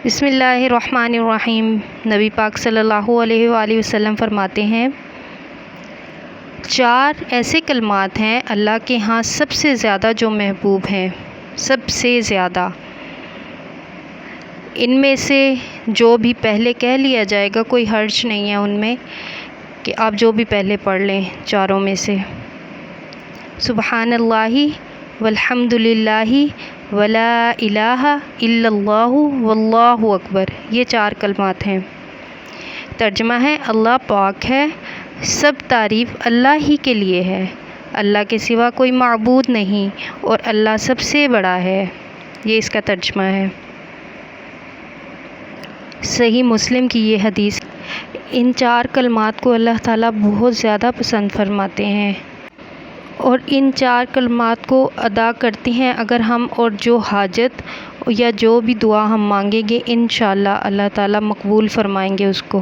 بسم اللہ الرحمن الرحیم۔ نبی پاک صلی اللہ علیہ وآلہ وسلم فرماتے ہیں 4 ایسے کلمات ہیں اللہ کے ہاں سب سے زیادہ جو محبوب ہیں، سب سے زیادہ۔ ان میں سے جو بھی پہلے کہہ لیا جائے گا کوئی حرج نہیں ہے ان میں، کہ آپ جو بھی پہلے پڑھ لیں چاروں میں سے۔ سبحان اللہ والحمد للہ ولا الہ الا اللہ واللہ اکبر، یہ 4 کلمات ہیں۔ ترجمہ ہے اللہ پاک ہے، سب تعریف اللہ ہی کے لیے ہے، اللہ کے سوا کوئی معبود نہیں اور اللہ سب سے بڑا ہے۔ یہ اس کا ترجمہ ہے۔ صحیح مسلم کی یہ حدیث۔ ان 4 کلمات کو اللہ تعالیٰ بہت زیادہ پسند فرماتے ہیں، اور ان 4 کلمات کو ادا کرتے ہیں اگر ہم، اور جو حاجت یا جو بھی دعا ہم مانگیں گے انشاءاللہ اللہ تعالیٰ مقبول فرمائیں گے اس کو۔